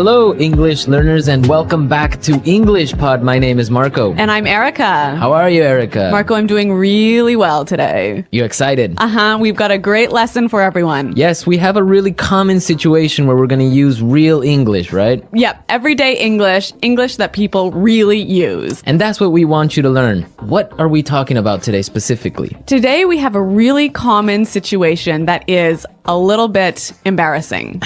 Hello, English learners, and welcome back to English Pod. My name is Marco. And I'm Erica. How are you, Erica? Marco, I'm doing really well today. You excited? We've got a great lesson for everyone. Yes, we have a really common situation where we're going to use real English, right? Yep, everyday English, English that people really use. And that's what we want you to learn. What are we talking about today specifically? Today we have a really common situation that is a little bit embarrassing.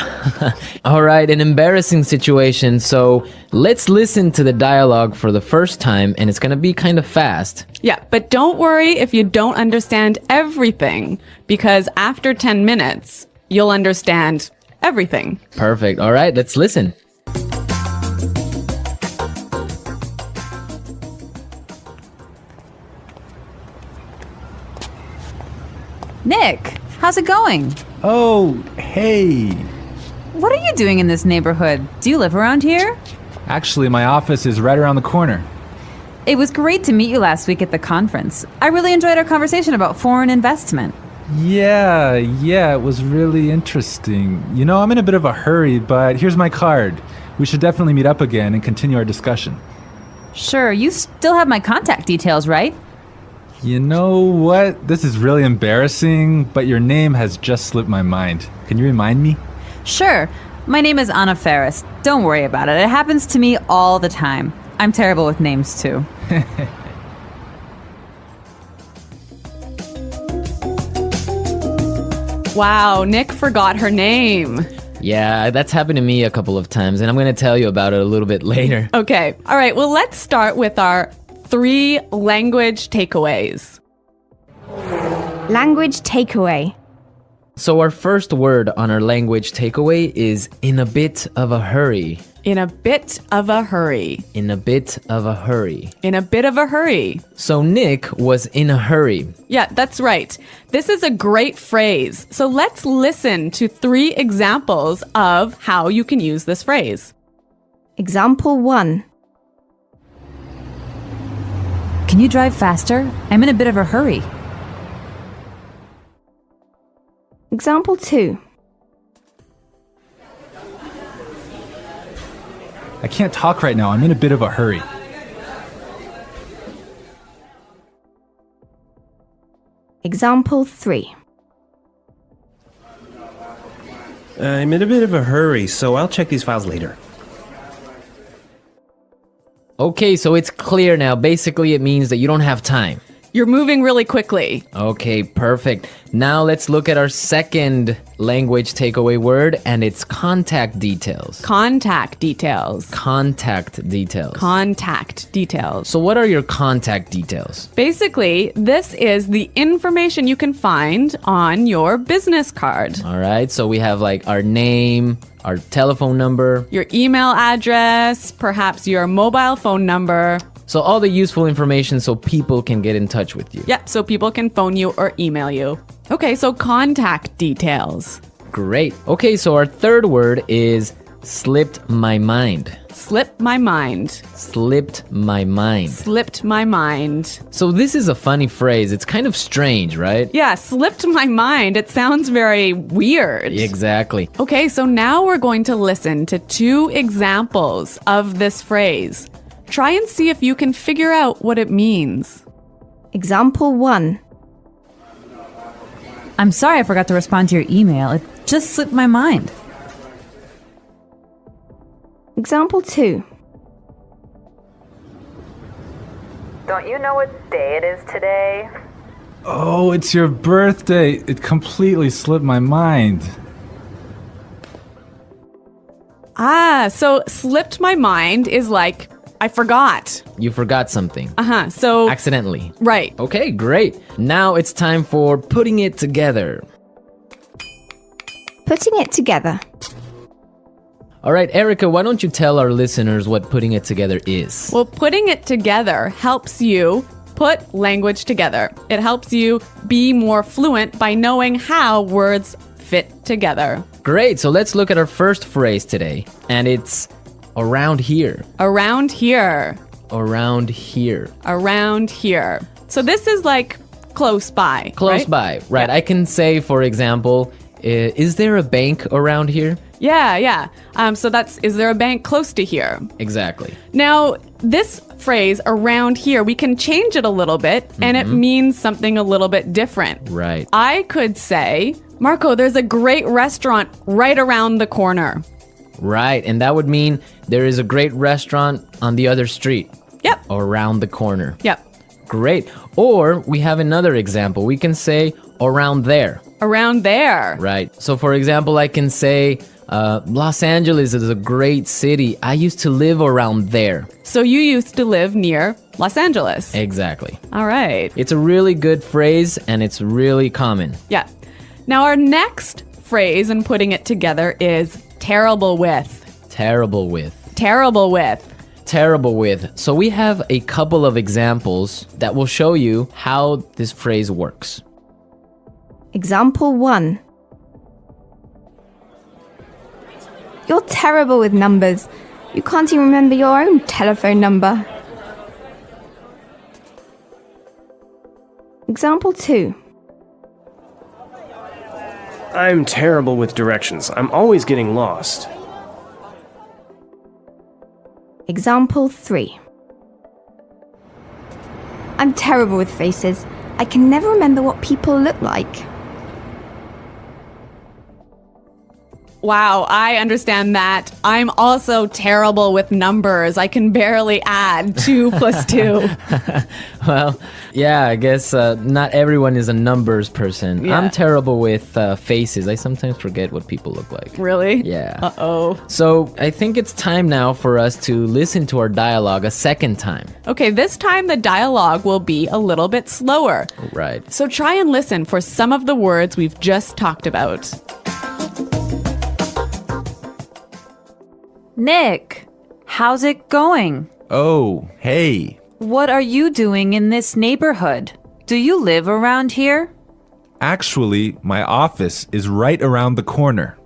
All right, an embarrassing situation. So let's listen to the dialogue for the first time, and it's going to be kind of fast. Yeah, but don't worry if you don't understand everything, because after 10 minutes, you'll understand everything. Perfect. All right, let's listen. Nick, how's it going? Oh, hey. What are you doing in this neighborhood? Do you live around here? Actually, my office is right around the corner. It was great to meet you last week at the conference. I really enjoyed our conversation about foreign investment. Yeah, it was really interesting. You know, I'm in a bit of a hurry, but here's my card. We should definitely meet up again and continue our discussion. Sure, you still have my contact details, right? You know what? This is really embarrassing, but your name has just slipped my mind. Can you remind me? Sure. My name is Anna Ferris. Don't worry about it. It happens to me all the time. I'm terrible with names, too. Wow, Nick forgot her name. Yeah, that's happened to me a couple of times, and I'm going to tell you about it a little bit later. Okay, all right, well, let's start with our 3 language takeaways. Language takeaway. So our first word on our language takeaway is in a bit of a hurry. In a bit of a hurry. In a bit of a hurry. In a bit of a hurry. So Nick was in a hurry. Yeah, that's right. This is a great phrase. So let's listen to 3 examples of how you can use this phrase. Example 1. Can you drive faster? I'm in a bit of a hurry. Example 2. I can't talk right now. I'm in a bit of a hurry. Example 3. I'm in a bit of a hurry, so I'll check these files later. Okay, so it's clear now. Basically, it means that you don't have time. You're moving really quickly. Okay, perfect. Now let's look at our second language takeaway word, and it's contact details. Contact details. Contact details. Contact details. So what are your contact details? Basically, this is the information you can find on your business card. All right, so we have like our name, our telephone number, Your email address, perhaps your mobile phone number. so all the useful information so people can get in touch with you. Yep, so people can phone you or email you. Okay, so contact details. Great. Okay, so our third word is slipped my mind. Slipped my mind. Slipped my mind. Slipped my mind. So this is a funny phrase. It's kind of strange, right? Yeah, slipped my mind. It sounds very weird. Exactly. Okay, so now we're going to listen to 2 examples of this phrase. Try and see if you can figure out what it means. Example 1. I'm sorry I forgot to respond to your email. It just slipped my mind. Example 2. Don't you know what day it is today? Oh, it's your birthday. It completely slipped my mind. So slipped my mind is like, I forgot. You forgot something. So, Accidentally. right. Okay, great. Now it's time for putting it together. Putting it together. All right, Erica, why don't you tell our listeners what putting it together is? Well, putting it together helps you put language together. It helps you be more fluent by knowing how words fit together. Great, so let's look at our first phrase today, and it's around here. Around here. Around here. Around here. So this is like close by. Close right? by, right. Yeah. I can say, for example, is there a bank around here? Yeah. So that's, is there a bank close to here? Exactly. Now, this phrase around here, we can change it a little bit and it means something a little bit different. Right. I could say, Marco, there's a great restaurant right around the corner. Right. And that would mean there is a great restaurant on the other street. Yep. Or around the corner. Yep. Great. Or we have another example. We can say around there. Around there. Right. So for example, I can say Los Angeles is a great city. I used to live around there. So you used to live near Los Angeles. Exactly. All right. It's a really good phrase and it's really common. Yeah. Now our next phrase and putting it together is terrible with. Terrible with. Terrible with. Terrible with. So we have a couple of examples that will show you how this phrase works. Example 1. You're terrible with numbers. You can't even remember your own telephone number. Example 2. I'm terrible with directions. I'm always getting lost. Example 3. I'm terrible with faces. I can never remember what people look like. Wow, I understand that. I'm also terrible with numbers. I can barely add 2 plus 2. Well, yeah, I guess not everyone is a numbers person. Yeah. I'm terrible with faces. I sometimes forget what people look like. Really? Yeah. Uh-oh. So I think it's time now for us to listen to our dialogue a second time. Okay, this time the dialogue will be a little bit slower. Right. So try and listen for some of the words we've just talked about. Nick, how's it going? Oh, hey. What are you doing in this neighborhood? Do you live around here? Actually, my office is right around the corner.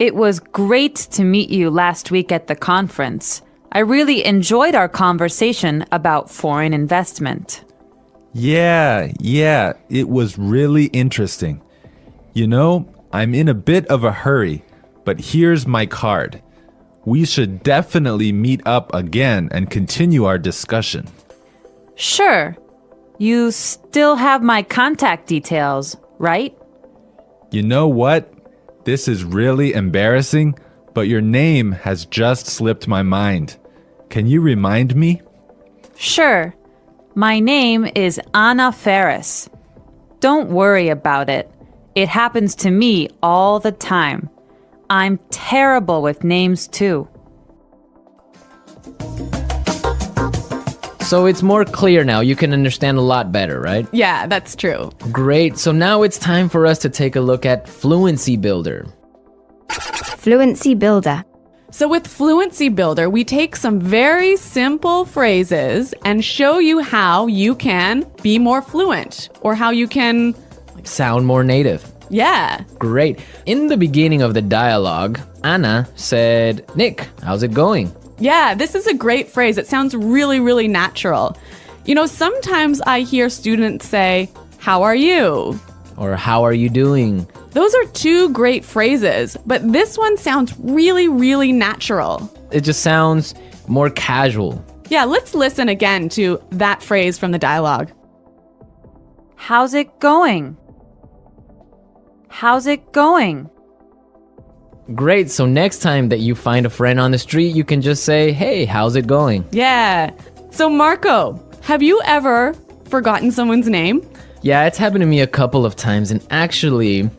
It was great to meet you last week at the conference. I really enjoyed our conversation about foreign investment. Yeah, it was really interesting. You know, I'm in a bit of a hurry, but here's my card. We should definitely meet up again and continue our discussion. Sure. You still have my contact details, right? You know what? This is really embarrassing, but your name has just slipped my mind. Can you remind me? Sure. My name is Anna Ferris. Don't worry about it. It happens to me all the time. I'm terrible with names too. So it's more clear now. You can understand a lot better, right? Yeah, that's true. Great. So now it's time for us to take a look at Fluency Builder. Fluency Builder. So with Fluency Builder, we take some very simple phrases and show you how you can be more fluent or how you can, Sound more native. yeah. Great. In the beginning of the dialogue, Anna said, Nick, how's it going? Yeah, this is a great phrase. It sounds really, really natural. You know, sometimes I hear students say, how are you? Or how are you doing? Those are 2 great phrases, but this one sounds really, really natural. It just sounds more casual. Yeah, let's listen again to that phrase from the dialogue. How's it going? How's it going? Great. So next time that you find a friend on the street, you can just say, hey, how's it going? Yeah. So Marco, have you ever forgotten someone's name? Yeah, it's happened to me a couple of times. And actually,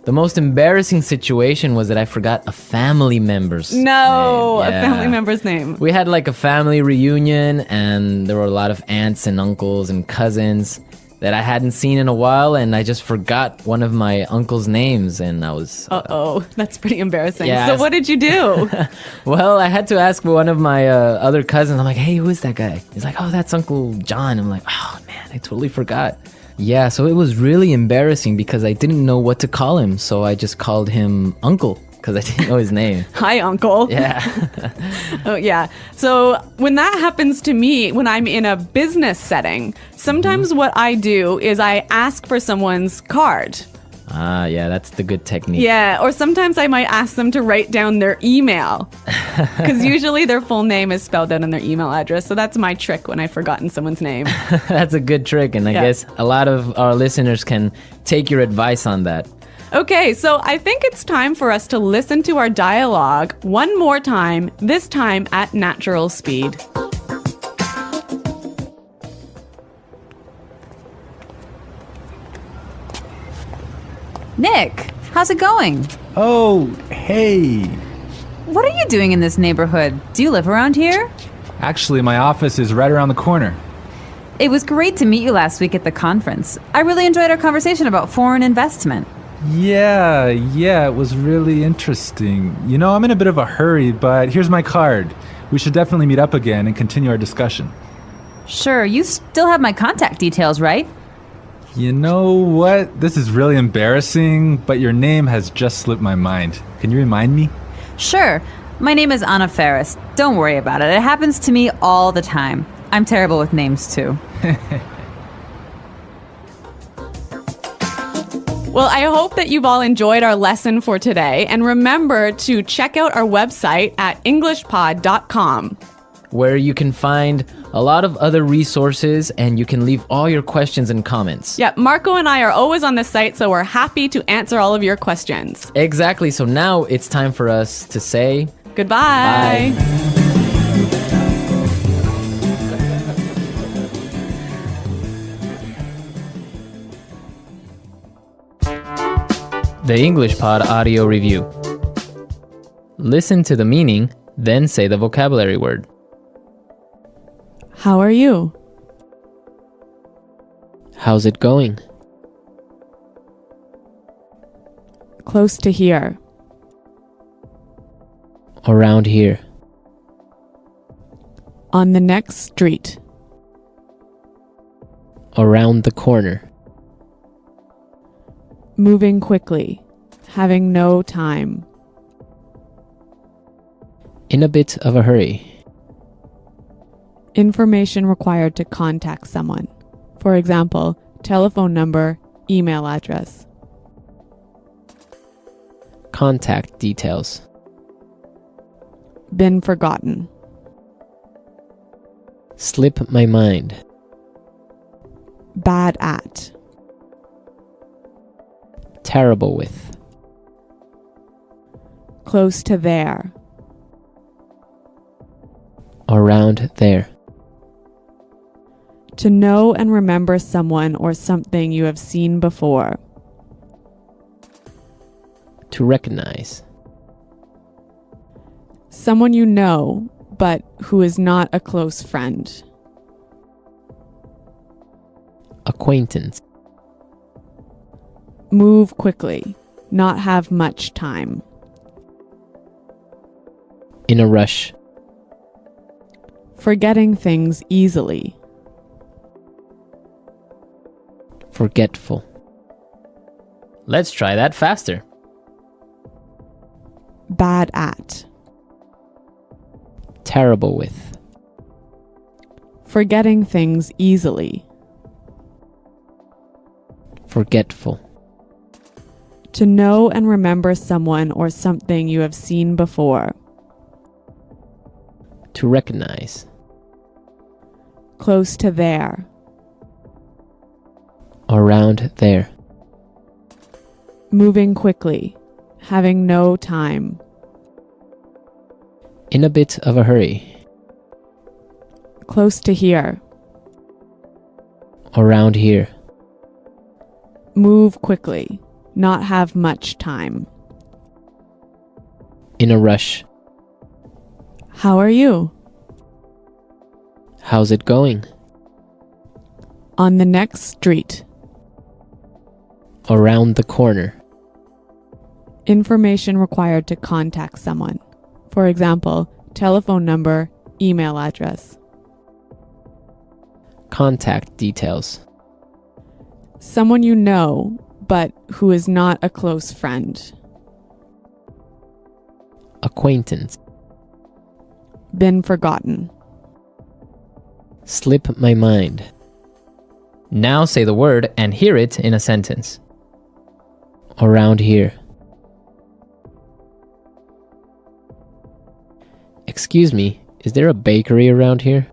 the most embarrassing situation was that I forgot a family member's name. No, a Yeah. family member's name. We had like a family reunion and there were a lot of aunts and uncles and cousins that I hadn't seen in a while, and I just forgot one of my uncle's names, and I was... Uh-oh, that's pretty embarrassing. Yeah, So what did you do? Well, I had to ask one of my other cousins. I'm like, hey, who is that guy? He's like, oh, that's Uncle John. I'm like, oh, man, I totally forgot. Yeah, so it was really embarrassing because I didn't know what to call him, so I just called him Uncle because I didn't know his name. Hi, Uncle. Yeah. Oh, yeah. So when that happens to me, when I'm in a business setting, sometimes what I do is I ask for someone's card. Ah, yeah, that's the good technique. Yeah, or sometimes I might ask them to write down their email. Because usually their full name is spelled out on their email address. So that's my trick when I've forgotten someone's name. That's a good trick, and I guess a lot of our listeners can take your advice on that. Okay, so I think it's time for us to listen to our dialogue one more time, this time at natural speed. Nick, how's it going? Oh, hey. What are you doing in this neighborhood? Do you live around here? Actually, my office is right around the corner. It was great to meet you last week at the conference. I really enjoyed our conversation about foreign investment. Yeah, it was really interesting. You know, I'm in a bit of a hurry, but here's my card. We should definitely meet up again and continue our discussion. Sure, you still have my contact details, right? You know what? This is really embarrassing, but your name has just slipped my mind. Can you remind me? Sure. My name is Anna Ferris. Don't worry about it. It happens to me all the time. I'm terrible with names, too. Well, I hope that you've all enjoyed our lesson for today. And remember to check out our website at englishpod.com, where you can find a lot of other resources and you can leave all your questions and comments. Yeah, Marco and I are always on the site, so we're happy to answer all of your questions. Exactly. So now it's time for us to say goodbye. Bye. The English Pod Audio Review. Listen to the meaning, then say the vocabulary word. How are you? How's it going? Close to here. Around here. On the next street. Around the corner. Moving quickly. Having no time. In a bit of a hurry. Information required to contact someone. For example, telephone number, email address. Contact details. Been forgotten. Slip my mind. Bad at. Terrible with. Close to there. Around there. To know and remember someone or something you have seen before. To recognize. Someone you know, but who is not a close friend. Acquaintance. Move quickly. Not have much time. In a rush. Forgetting things easily. Forgetful. Let's try that faster. Bad at. Terrible with. Forgetting things easily. Forgetful. To know and remember someone or something you have seen before. To recognize. Close to there. Around there. Moving quickly. Having no time. In a bit of a hurry. Close to here. Around here. Move quickly. Not have much time. In a rush. How are you? How's it going? On the next street. Around the corner. Information required to contact someone. For example, telephone number, email address. Contact details. Someone you know, but who is not a close friend. Acquaintance. Been forgotten. Slip my mind. Now say the word and hear it in a sentence. Around here. Excuse me, is there a bakery around here?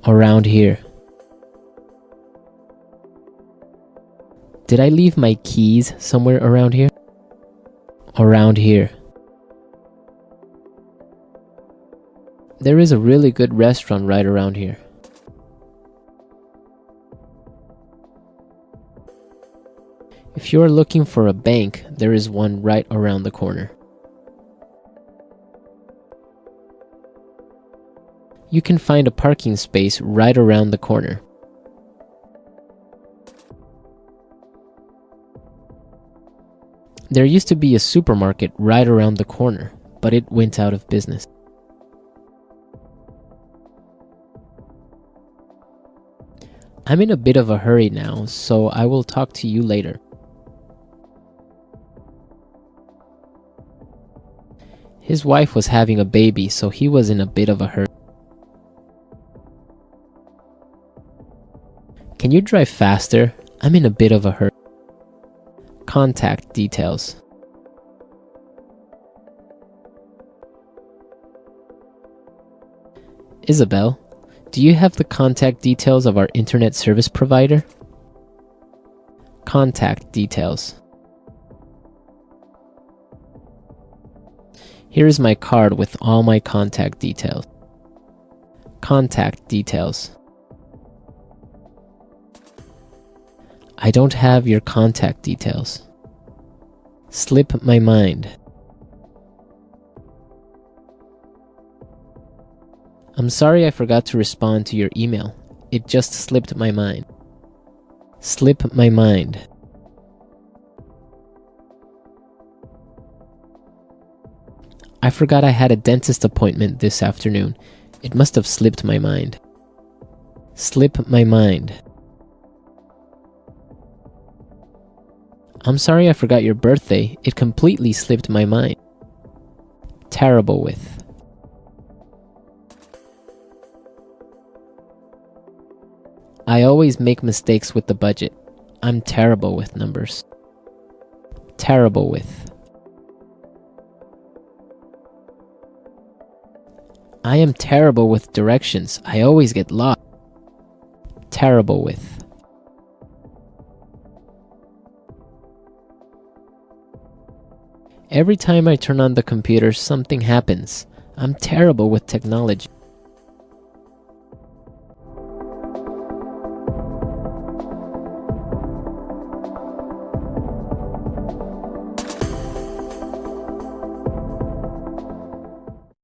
Around here. Did I leave my keys somewhere around here? Around here. There is a really good restaurant right around here. If you are looking for a bank, there is one right around the corner. You can find a parking space right around the corner. There used to be a supermarket right around the corner, but it went out of business. I'm in a bit of a hurry now, so I will talk to you later. His wife was having a baby, so he was in a bit of a hurry. Can you drive faster? I'm in a bit of a hurry. Contact details. Isabel, do you have the contact details of our internet service provider? Contact details. Here is my card with all my contact details. Contact details. I don't have your contact details. Slip my mind. I'm sorry I forgot to respond to your email. It just slipped my mind. Slip my mind. I forgot I had a dentist appointment this afternoon. It must have slipped my mind. Slip my mind. I'm sorry I forgot your birthday. It completely slipped my mind. Terrible with. I always make mistakes with the budget. I'm terrible with numbers. Terrible with. I am terrible with directions. I always get lost. Terrible with. Every time I turn on the computer, something happens. I'm terrible with technology.